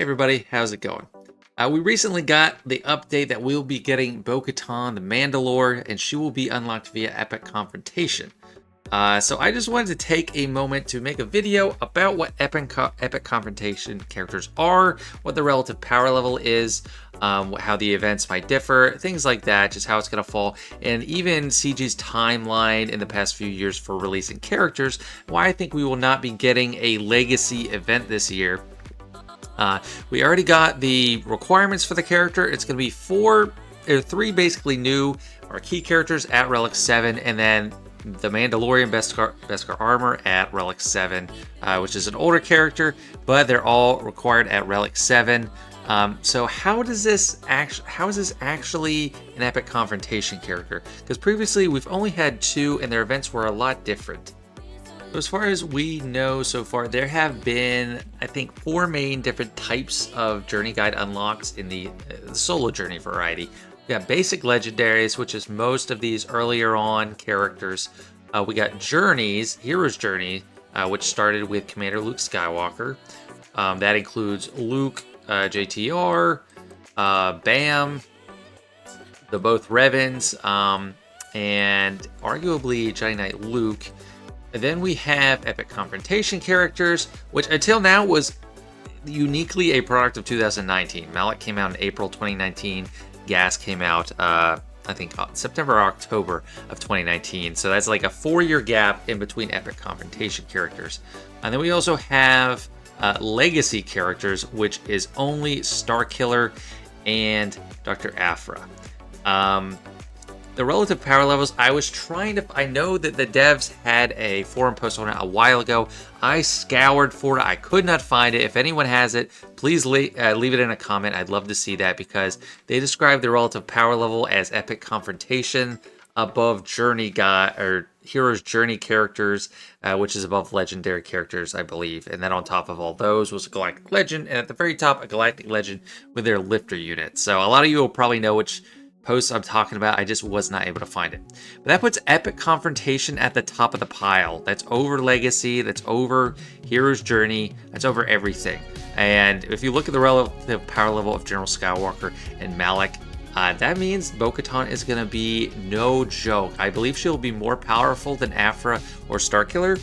Hey everybody, how's it going? We recently got the update that we'll be getting Bo-Katan, the Mandalore, and she will be unlocked via Epic Confrontation. So I just wanted to take a moment to make a video about what Epic Confrontation characters are, what the relative power level is, how the events might differ, things like that, just how it's going to fall, and even CG's timeline in the past few years for releasing characters, why I think we will not be getting a legacy event this year. We already got the requirements for the character. It's going to be three basically new or key characters at Relic 7, and then the Mandalorian Beskar armor at Relic 7, which is an older character, but they're all required at Relic 7. So how is this actually an Epic Confrontation character? Because previously we've only had two, and their events were a lot different. As far as we know so far, there have been, I think, 4 main different types of journey guide unlocks in the solo journey variety. We got basic legendaries, which is most of these earlier on characters. We got journeys, hero's journey, which started with Commander Luke Skywalker. That includes Luke, JTR, Bam, the both Revans, and arguably Jedi Knight Luke. And then we have Epic Confrontation characters, which until now was uniquely a product of 2019. Malak came out in April 2019. Gas came out, I think, September or October of 2019. So that's like a 4-year gap in between Epic Confrontation characters. And then we also have Legacy characters, which is only Starkiller and Dr. Aphra. The relative power levels, I know that the devs had a forum post on it a while ago. I scoured for it. I could not find it. If anyone has it, please leave it in a comment. I'd love to see that, because they describe the relative power level as Epic Confrontation above Hero's Journey characters, which is above Legendary characters, I believe. And then on top of all those was a Galactic Legend, and at the very top, a Galactic Legend with their Lifter unit. So a lot of you will probably know which posts I'm talking about. I just was not able to find it. But that puts Epic Confrontation at the top of the pile. That's over Legacy, that's over Hero's Journey, that's over everything. And if you look at the relative power level of General Skywalker and Malak, that means Bo-Katan is going to be no joke. I believe she'll be more powerful than Aphra or Starkiller,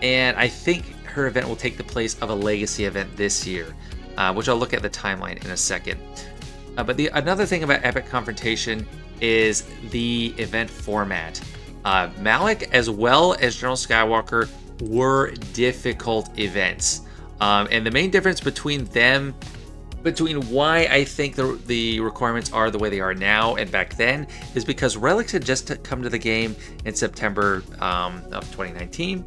and I think her event will take the place of a Legacy event this year, which I'll look at the timeline in a second. But another thing about Epic Confrontation is the event format. Malak, as well as General Skywalker, were difficult events. And the main difference between why I think the requirements are the way they are now and back then, is because Relics had just come to the game in September of 2019.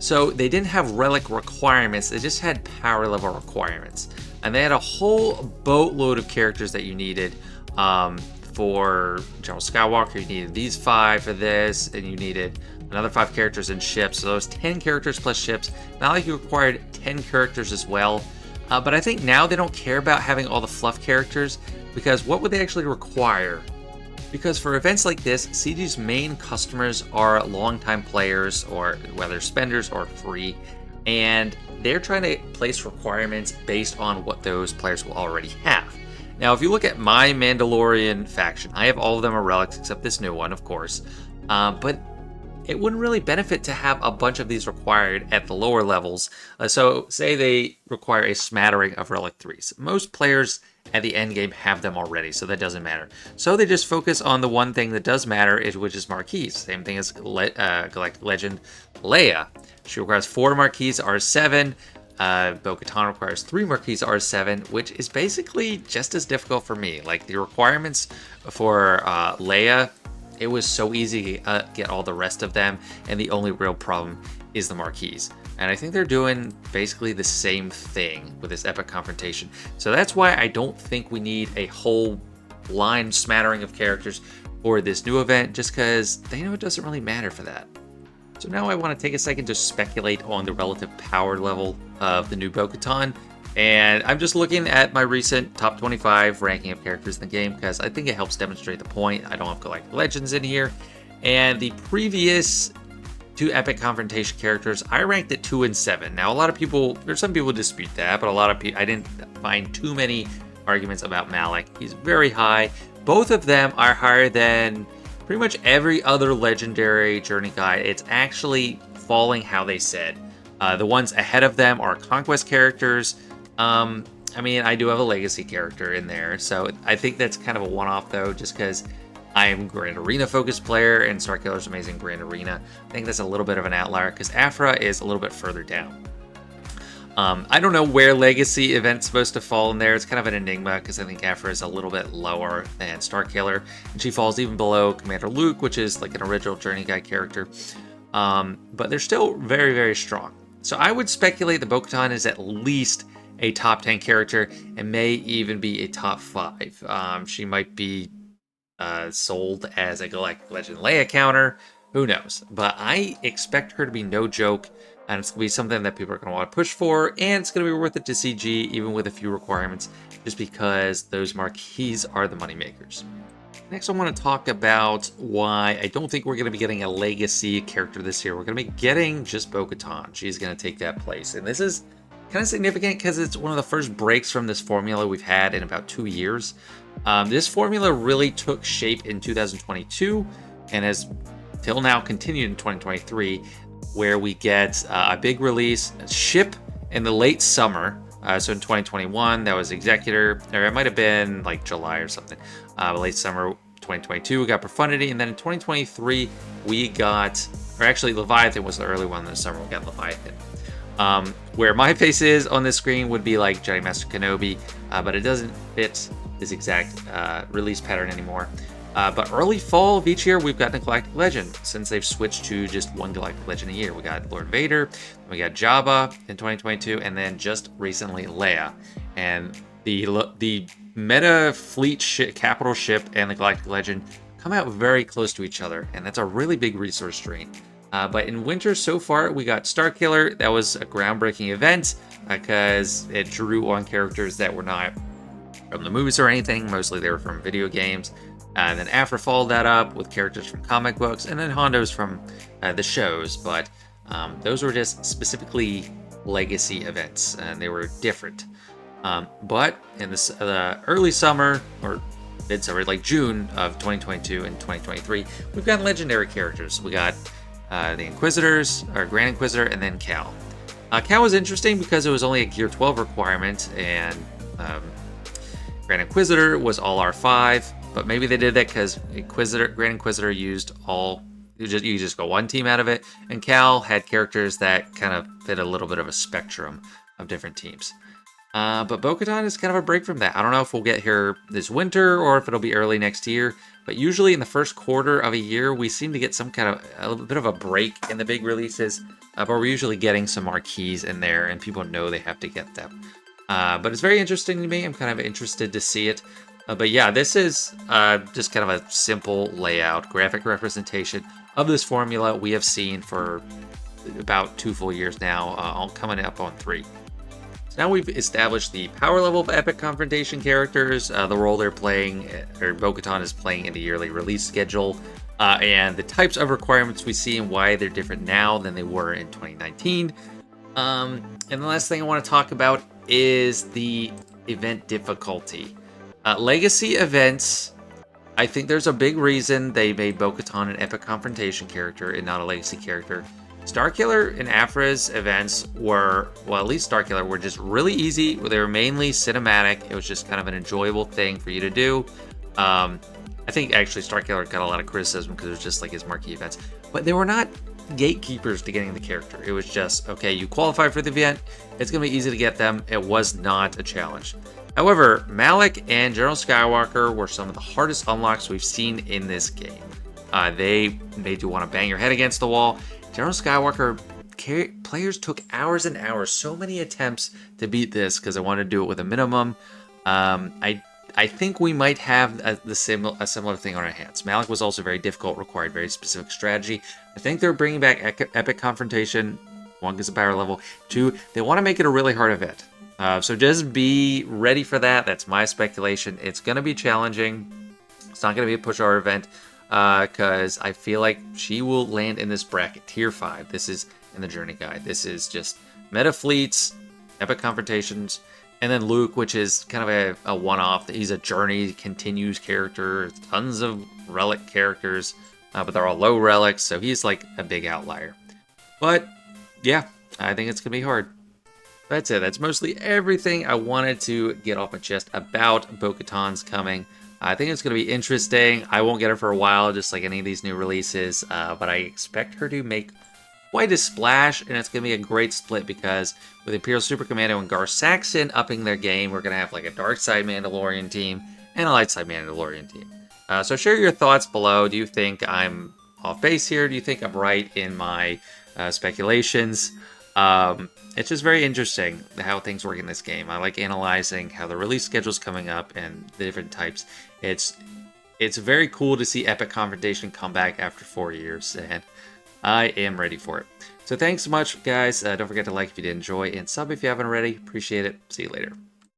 So they didn't have Relic requirements, they just had power level requirements. And they had a whole boatload of characters that you needed. For General Skywalker, you needed these 5 for this, and you needed another 5 characters and ships. So those 10 characters plus ships. Not like you required 10 characters as well. But I think now they don't care about having all the fluff characters, because what would they actually require? Because for events like this, CG's main customers are longtime players, or whether spenders or free, and they're trying to place requirements based on what those players will already have. Now, if you look at my Mandalorian faction, I have all of them are relics except this new one, of course. But it wouldn't really benefit to have a bunch of these required at the lower levels. So say they require a smattering of Relic 3s. Most players at the end game have them already, so that doesn't matter. So they just focus on the one thing that does matter, which is Marquise. Same thing as Galactic Legend Leia. She requires 4 Marquise R7. Bo-Katan requires 3 Marquise R7, which is basically just as difficult for me. Like, the requirements for Leia, it was so easy to get all the rest of them, and the only real problem is the Marquise. And I think they're doing basically the same thing with this Epic Confrontation. So that's why I don't think we need a whole line smattering of characters for this new event, just because they know it doesn't really matter for that. So now I want to take a second to speculate on the relative power level of the new Bo-Katan. And I'm just looking at my recent top 25 ranking of characters in the game, because I think it helps demonstrate the point. I don't have Galactic Legends in here. And the previous two Epic Confrontation characters. I ranked it 2 and 7. Now, a lot of people, there's some people dispute that, but a lot of people, I didn't find too many arguments about Malik. He's very high. Both of them are higher than pretty much every other legendary journey guide. It's actually falling how they said. The ones ahead of them are conquest characters. I mean, I do have a legacy character in there, so I think that's kind of a one-off though, just because I am a Grand Arena focused player and Starkiller's amazing Grand Arena. I think that's a little bit of an outlier because Afra is a little bit further down. I don't know where legacy event's supposed to fall in there. It's kind of an enigma because I think Afra is a little bit lower than Starkiller, and she falls even below Commander Luke, which is like an original Journey Guide character. But they're still very, very strong. So I would speculate that Bo-Katan is at least a top 10 character and may even be a top 5. She might be sold as a Galactic Legend Leia counter. Who knows? But I expect her to be no joke, and it's going to be something that people are going to want to push for, and it's going to be worth it to CG, even with a few requirements, just because those marquees are the money makers. Next, I want to talk about why I don't think we're going to be getting a legacy character this year. We're going to be getting just Bo-Katan. She's going to take that place, and this is kind of significant because it's one of the first breaks from this formula we've had in about 2 years. This formula really took shape in 2022 and has till now continued in 2023, where we get a big release ship in the late summer. So in 2021, that was Executor, or it might have been like July or something. Late summer 2022, we got Profundity, and then in 2023, we got, or actually Leviathan was the early one in the summer, we got Leviathan. Where my face is on this screen would be like Jedi Master Kenobi, but it doesn't fit this exact release pattern anymore. But early fall of each year, we've gotten a Galactic Legend since they've switched to just one Galactic Legend a year. We got Lord Vader, we got Jabba in 2022, and then just recently Leia. And the meta fleet capital ship and the Galactic Legend come out very close to each other, and that's a really big resource drain. But in winter so far, we got Starkiller. That was a groundbreaking event because it drew on characters that were not from the movies or anything. Mostly they were from video games. And then Afra followed that up with characters from comic books, and then Hondo's from the shows. But those were just specifically legacy events, and they were different. But in the early summer, or midsummer, like June of 2022 and 2023, we've got legendary characters. We got the Inquisitors, or Grand Inquisitor, and then Cal. Cal was interesting because it was only a Gear 12 requirement, and Grand Inquisitor was all R5. But maybe they did that because Grand Inquisitor used all, you just go one team out of it, and Cal had characters that kind of fit a little bit of a spectrum of different teams. But Bo-Katan is kind of a break from that. I don't know if we'll get here this winter or if it'll be early next year, but usually in the first quarter of a year, we seem to get some kind of a little bit of a break in the big releases, but we're usually getting some marquees in there, and people know they have to get them. But it's very interesting to me. I'm kind of interested to see it. But yeah, this is just kind of a simple layout, graphic representation of this formula we have seen for about 2 full years now, all coming up on 3. So now we've established the power level of Epic Confrontation characters, the role they're playing, or Bo-Katan is playing in the yearly release schedule, and the types of requirements we see and why they're different now than they were in 2019. And the last thing I want to talk about is the event difficulty. Legacy events, I think there's a big reason they made Bo-Katan an Epic Confrontation character and not a Legacy character. Starkiller and Afra's events were, well, at least Starkiller, were just really easy. They were mainly cinematic. It was just kind of an enjoyable thing for you to do. I think actually Starkiller got a lot of criticism because it was just like his marquee events. But they were not gatekeepers to getting the character. It was just, okay, you qualify for the event. It's going to be easy to get them. It was not a challenge. However, Malik and General Skywalker were some of the hardest unlocks we've seen in this game. They made you want to bang your head against the wall. General Skywalker, players took hours and hours, so many attempts to beat this because I wanted to do it with a minimum. I think we might have a similar thing on our hands. Malik was also very difficult, required very specific strategy. I think they're bringing back Epic Confrontation. 1 gets a power level. 2, they want to make it a really hard event. So just be ready for that. That's my speculation. It's going to be challenging. It's not going to be a push-hour event. because I feel like she will land in this bracket, tier 5. This is in the journey guide. This is just meta fleets, epic confrontations, and then Luke, which is kind of a one-off. He's a journey continues character, tons of relic characters, but they're all low relics, so he's like a big outlier. But yeah, I think it's gonna be hard. That's it. That's mostly everything I wanted to get off my chest about Bo-Katan's coming. I think it's going to be interesting. I won't get her for a while, just like any of these new releases, but I expect her to make quite a splash, and it's going to be a great split because with Imperial Super Commando and Gar Saxon upping their game, we're going to have like a Dark Side Mandalorian team and a Light Side Mandalorian team. So share your thoughts below. Do you think I'm off base here? Do you think I'm right in my speculations? It's just very interesting how things work in this game. I like analyzing how the release schedule's coming up and the different types. It's very cool to see Epic Confrontation come back after 4 years, and I am ready for it. So thanks so much, guys. Don't forget to like if you did enjoy, and sub if you haven't already. Appreciate it. See you later.